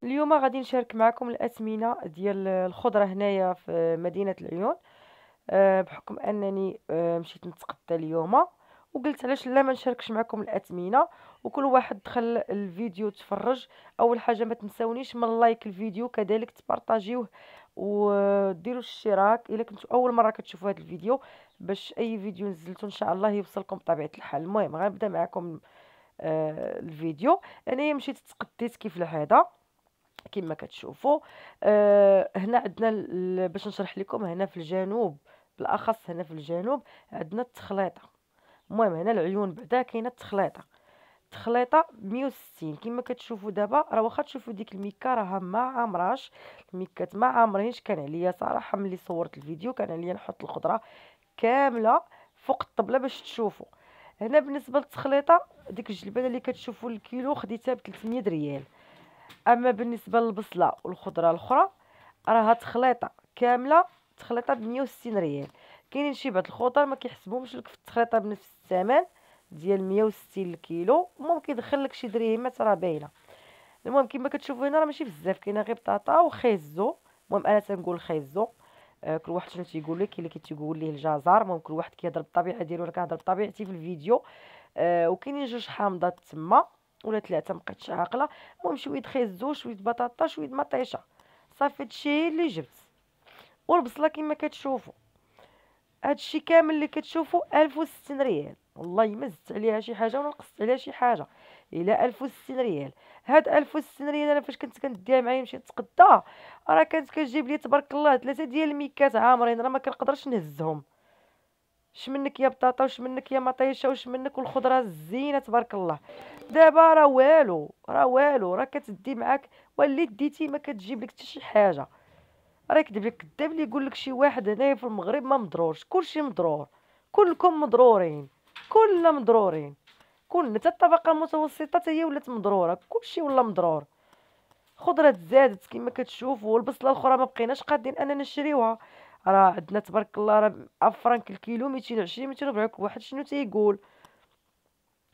اليوم غادي نشارك معكم الأثمنة ديال الخضرة هنايا في مدينة العيون. بحكم أنني مشيت نتقدى اليوم، وقلت علاش لا ما نشاركش معكم الأثمنة، وكل واحد دخل الفيديو تفرج. أول حاجة ما تنسونيش من لايك الفيديو، كذلك تبارطاجيوه وديروا الاشتراك إلا كنتوا أول مرة كتشوفوا هذا الفيديو، باش أي فيديو نزلته إن شاء الله يوصلكم بطبيعة الحال. المهم غنبدا معكم الفيديو. أنايا مشيت تقديت كيف العادة كما كتشوفوا. هنا عندنا باش نشرح لكم، هنا في الجنوب بالاخص، هنا في الجنوب عندنا التخليطه. المهم هنا العيون بعدا كاينه التخليطه 160 كما كتشوفوا دابا. راه واخا تشوفوا ديك الميكا راها ما عامراش، الميكات ما عامرينش. كان عليا صراحه ملي صورت الفيديو كان عليا نحط الخضره كامله فوق الطبله باش تشوفوا. هنا بالنسبه للتخليطه، ديك الجلبانه اللي كتشوفوا الكيلو خديتها ب 300 ريال. اما بالنسبه للبصله والخضره الاخرى راها تخليطه كامله، تخليطه ب 160 ريال. كاينين شي بعض الخضر ما كيحسبوهمش لك في التخليطه بنفس الثمن ديال 160 الكيلو، ممكن يدخل لك شي دريهمات راه باينه. المهم كما كتشوفوا هنا راه ماشي بزاف، كاينه غير بطاطا وخيزو. المهم انا تنقول خيزو، كل واحد شنو تيقول لك. كاين اللي كيتيقول ليه الجزر. المهم كل واحد كيهضر بالطبيعه ديالو، انا كنهضر بطبيعتي في الفيديو. وكاينين جوج حامضات تما ولا ثلاثه مبقيتش عاقله. المهم شويه خيزو، شويه بطاطا، شويه مطيشه، صافي هادشي اللي جبت. والبصله كما كتشوفوا، هادشي كامل اللي كتشوفوا 1060 ريال. والله ما زدت عليها شي حاجه ولا نقصت عليها شي حاجه، الى 1060 ريال. هاد 1060 ريال انا فاش كنت كنديها معايا نمشي نتقدا، راه كانت كتجيب لي تبارك الله 3 ديال الميكات عامرين، راه ما كنقدرش نهزهم. اش منك يا بطاطا، واش منك يا مطيشه، واش منك والخضره الزينه تبارك الله. دابا راه والو، راه والو، راه كتدي معاك وليت ديتي ما كتجيب لك حتى شي حاجه. راه يكذب لك كذاب اللي يقول لك شي واحد هنايا في المغرب ما مضرورش. كلشي مضرور، كلكم مضرورين، كلنا مضرورين، كلنا حتى الطبقه المتوسطه حتى هي ولات مضروره، كلشي ولا مضرور. خضره زادت كما كتشوفوا، والبصله الاخرى ما بقيناش قادين اننا نشريوها. راه عندنا تبارك الله راه فرانك الكيلو 220 240. كل واحد شنو تيقول.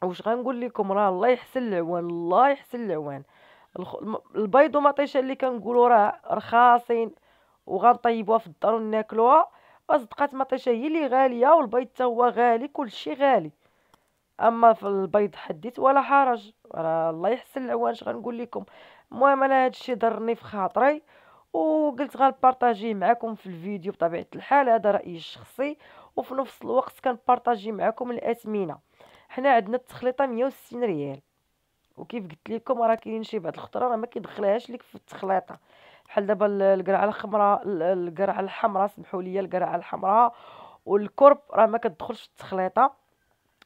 واش غنقول لكم، راه الله يحسن العوان، الله يحسن العوان. البيض ومطيشه اللي كنقولوا راه رخاصين وغنطيبوها في الدار وناكلوها، وصدقات مطيشه هي اللي غاليه، والبيض حتى هو غالي، كلشي غالي. اما في البيض حديث ولا حرج، راه الله يحسن العوان. اش غنقول لكم. المهم انا هادشي ضرني في خاطري، وقلت غنبارطاجيه معكم في الفيديو بطبيعه الحال. هذا رايي الشخصي، وفي نفس الوقت كنبارطاجي معكم الاثمنه. حنا عندنا التخليطه 160 ريال، وكيف قلت لكم راه كاينين شي بعض الخضره راه ما كيدخلهاش لك في التخليطه. بحال دابا القرعه الخضراء، القرعه الحمراء، سمحوا لي، القرعه الحمراء والكرب راه ما كتدخلش في التخليطه.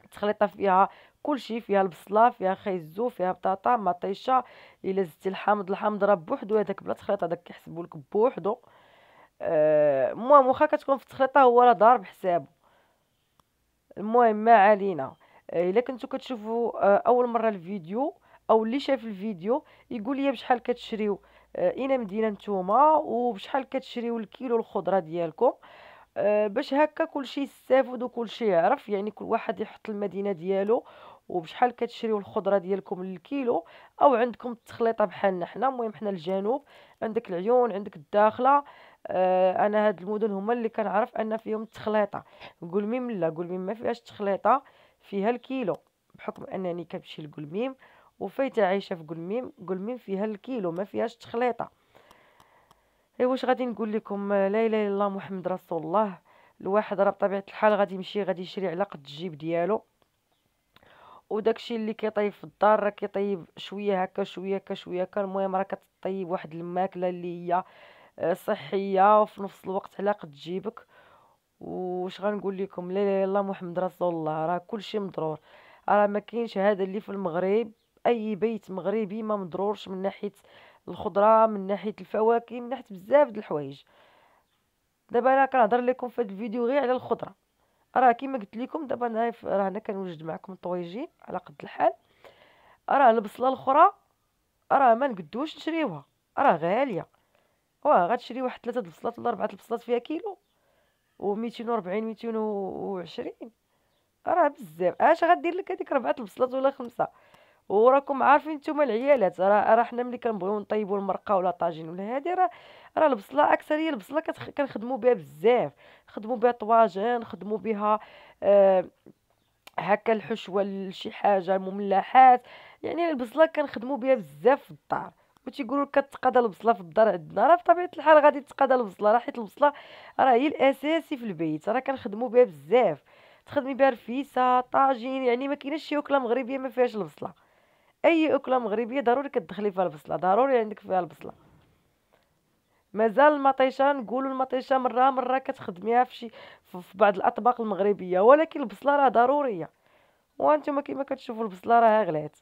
التخليطه فيها كلشي، فيها البصله، فيها خيزو، فيها بطاطا، مطيشه. الا زدتي الحامض راه بوحدو، هذاك بلا تخليط، هذاك كيحسبوا لك بوحدو. المهم واخا كتكون في التخليطه هو راه ضارب حسابه. المهم ما علينا. الا كنتو كتشوفوا اول مره الفيديو، او اللي شاف الفيديو يقول لي بشحال كتشريو، اين مدينه نتوما، وبشحال كتشريو الكيلو الخضره ديالكم. باش هكا كلشي يستافد وكلشي يعرف، يعني كل واحد يحط المدينه ديالو وبشحال كتشريو الخضره ديالكم للكيلو. او عندكم التخليطه بحالنا حنا. المهم حنا الجنوب، عندك العيون، عندك الداخله. انا هاد المدن هما اللي كنعرف ان فيهم التخليطه. قلميم لا، قلميم ما فيهاش تخليطه، فيها الكيلو. بحكم انني كنمشي لقلميم وفايته عايشه في قلميم، قلميم فيها الكيلو ما فيهاش تخليطه. اي واش غادي نقول لكم، لا اله الا الله محمد رسول الله. الواحد راه بطبيعه الحال غادي يمشي غادي يشري على قد الجيب ديالو. وداكشي اللي كيطيب في الدار راه كيطيب شويه هكا شويه هكا شويه هكا. المهم راه كتطيب واحد الماكله اللي هي صحيه وفي نفس الوقت على قد جيبك. واش غنقول لكم، لا اله الا الله محمد رسول الله، راه كلشي مضرور. راه ما كاينش هذا اللي في المغرب، اي بيت مغربي ما مضرورش من ناحيه الخضره، من ناحيه الفواكه، من ناحيه بزاف د الحوايج. دابا انا كنهضر لكم في هذا الفيديو غير على الخضره. راه كيما قلت لكم دابا انا راه انا كنوجد معكم الطويجين على قد الحال. راه البصله الاخرى راه ما نقدوش نشريوها، راه غاليه. واه غتشري واحد 3 البصلات ولا 4 البصلات فيها كيلو و240 220، راه بزاف. اش غدير لك هذيك 4 البصلات ولا 5؟ وراكم عارفين نتوما العيالات، راه حنا ملي كنبغيو نطيبوا المرقه ولا طاجين ولا هادي، راه البصله اكثريه البصله كنخدموا بها بزاف، نخدموا بها طواجن، نخدموا بها آه هكا الحشوه لشي حاجه المملحات. يعني البصله كنخدموا بها بزاف في الدار. وتيقولوا لك كتقادى البصله في الدار عندنا، راه بطبيعه الحال غادي تقادى البصله، راه حيت البصله راه هي الاساسي في البيت، راه كنخدموا بها بزاف. تخدمي بها رفيسه طاجين، يعني ما كايناش شي اكله مغربيه ما فيهاش البصله. اي اكله مغربيه ضروري كتدخلي فيها البصله، ضروري عندك فيها البصله. مازال المطيشه، نقولوا المطيشه مره كتخدميها في شي في بعض الاطباق المغربيه، ولكن البصله راه ضروريه. وانتم كيما كتشوفوا البصله راه غلات.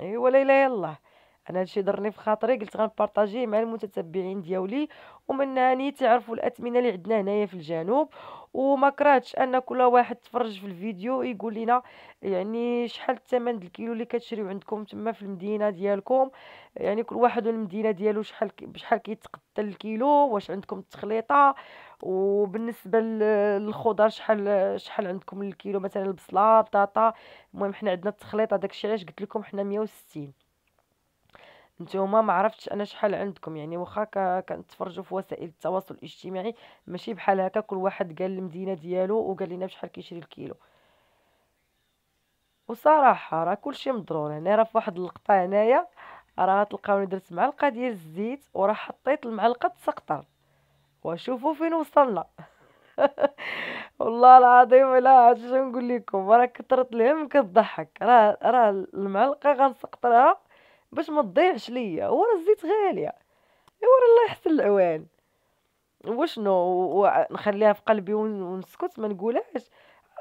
ايوا لا اله الا الله. انا هادشي ضرني في خاطري، قلت غنبارطاجيه مع المتتبعين ديالي، ومن هاني تعرفوا الاثمنه اللي عندنا هنايا في الجنوب. وما كرهتش ان كل واحد تفرج في الفيديو يقول لنا يعني شحال الثمن د الكيلو اللي كتشريو عندكم تما في المدينه ديالكم. يعني كل واحد والمدينه ديالو شحال بشحال كيتقدر الكيلو، واش عندكم التخليطه. وبالنسبه للخضر شحال عندكم الكيلو، مثلا البصله بطاطا. المهم حنا عندنا التخليط، هذاك الشيء علاش قلت لكم حنا 160. نتوما ما عرفتش انا شحال عندكم، يعني واخا كنتفرجوا في وسائل التواصل الاجتماعي، ماشي بحال هكا كل واحد قال المدينه ديالو وقال لنا بشحال كيشري الكيلو. وصراحه راه كلشي مضرور هنا، راه في واحد اللقطه هنايا راه غتلقاوني درت معلقه ديال الزيت وراه حطيت المعلقه تسقطر. وشوفوا فين وصلنا. والله العظيم لا عرفت شنو نقول لكم، راه كثرت الهم كتضحك. راه المعلقه غنسقطرها باش ما تضيعش ليا، ورا الزيت غاليه. ايوا راه الله يحسن العوان. وشنو نخليها في قلبي ونسكت ما نقولهاش؟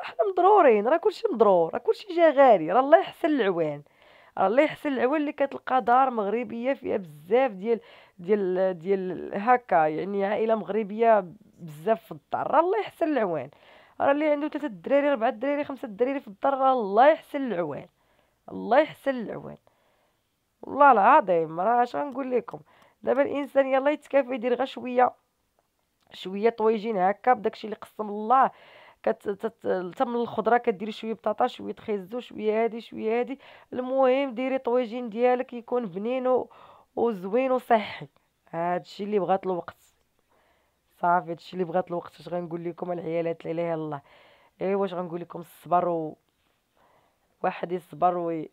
حنا مضرورين، راه كلشي مضرور، راه كلشي جا غالي، راه الله يحسن العوان. راه الله يحسن العوان اللي كتلقى دار مغربيه فيها بزاف ديال هكا، يعني عائله مغربيه بزاف في الدار، راه الله يحسن العوان. راه اللي عنده 3 الدراري 4 الدراري 5 الدراري في الدار، راه الله يحسن العوان. الله يحسن العوان. والله العظيم راه اش غنقول لكم. دابا الانسان يلا يتكافى يدير غير شويه شويه طويجين هكا بداكشي اللي قسم الله. تم الخضره كديري شويه بطاطا شويه خيزو شويه هادي شويه هادي. المهم ديري طويجين ديالك يكون بنين وزوين وصحي. هادشي اللي بغات الوقت. صافي هادشي اللي بغات الوقت. اش غنقول لكم العيالات لا اله الا الله. ايوا واش غنقول لكم، الصبر واحد يصبر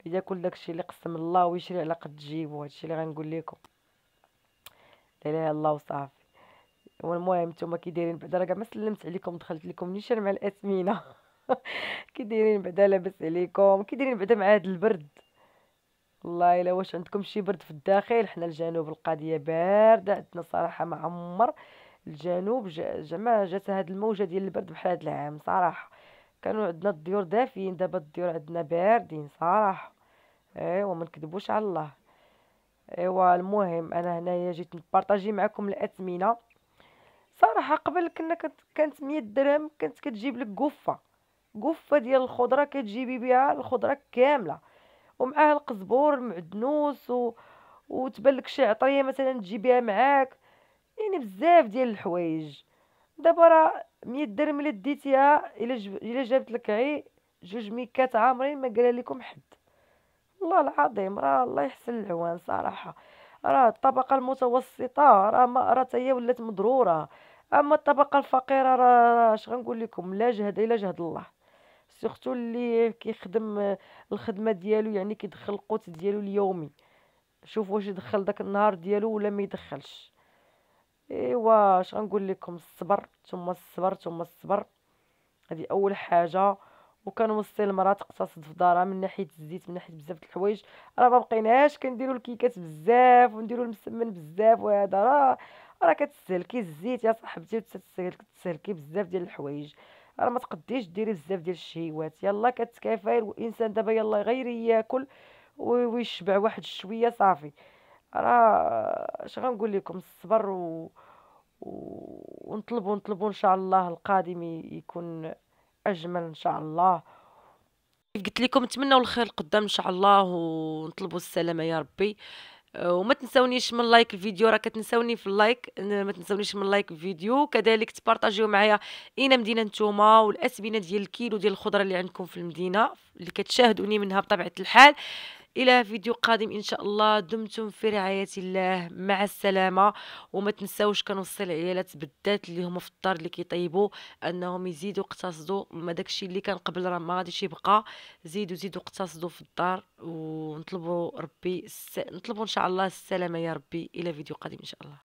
ياكل داكشي اللي قسم الله ويشري على قد جيبو. هادشي اللي غنقول لكم. لا اله الا الله وصافي. والمهم نتوما كي دايرين بعدا، راه كاع ما سلمت عليكم دخلت لكم نيشان مع الاثمنه. كي دايرين بعدا، لاباس عليكم؟ كي دايرين بعدا مع هاد البرد؟ والله الا واش عندكم شي برد في الداخل؟ حنا الجنوب القضيه بارده عندنا صراحه، ما عمر الجنوب زعما جات هاد الموجه ديال البرد بحال هاد العام صراحه. كانوا عندنا الديور دافين، دابا الديور عندنا باردين صراحه. ايوا ما نكذبوش على الله. ايوا المهم انا هنايا جيت نبارطاجي معكم الاثمنه. صراحة قبل كانت 100 درهم كانت كتجيب لك قفة ديال الخضرة، كتجيبي بها الخضرة كاملة ومعاها القزبور المعدنوس وتبان لك شي عطرية مثلا تجيبيها معاك. يعني بزاف ديال الحوايج. دابا راه 100 درهم الا ديتيها، الا جابت لك غير 2 ميكات عامرين ما قالها لكم حد. والله العظيم راه الله يحسن العوان صراحة. راه الطبقة المتوسطة راه تا هي ولات مضرورة. اما الطبقة الفقيرة راه اش غنقول لكم، لا جهد الا جهد الله. سورتو اللي كيخدم الخدمة ديالو، يعني كيدخل القوت ديالو اليومي. شوف واش يدخل داك النهار ديالو ولا ما يدخلش. ايوا اش غنقول لكم، الصبر ثم الصبر ثم الصبر. هذه اول حاجه. وكنوصي المراه تقتصد في دارها من ناحيه الزيت، من ناحيه بزاف د الحوايج. راه ما بقيناش كنديروا الكيكات بزاف ونديروا المسمن بزاف، وهذا راه كتستهلكي الزيت يا صاحبتي، وتستهلكي بزاف ديال الحوايج. راه ما تقديش ديري بزاف ديال الشهيوات، يلا كتكافى الانسان دابا يلا غير ياكل ويشبع واحد شويه صافي. راه اش غنقول لكم، الصبر ونطلبوا ان شاء الله القادم يكون اجمل ان شاء الله. كيف قلت لكم نتمنوا الخير القدام ان شاء الله ونطلبوا السلامه يا ربي. وما تنساونيش من لايك الفيديو، راه كتنساوني في اللايك، ما تنساونيش من لايك الفيديو، كذلك تبارطاجيو معايا اين مدينه نتوما والاسمنه ديال الكيلو ديال الخضره اللي عندكم في المدينه اللي كتشاهدوني منها بطبيعه الحال. الى فيديو قادم ان شاء الله، دمتم في رعايه الله، مع السلامه. وما تنساوش كنوصي العيالات بالذات اللي هما في الدار اللي كيطيبوا انهم يزيدوا يقتصدوا، ما داكشي اللي كان قبل راه ما غاديش يبقى. زيدوا اقتصدوا في الدار، ونطلبوا ربي نطلبوا ان شاء الله السلامه يا ربي. الى فيديو قادم ان شاء الله.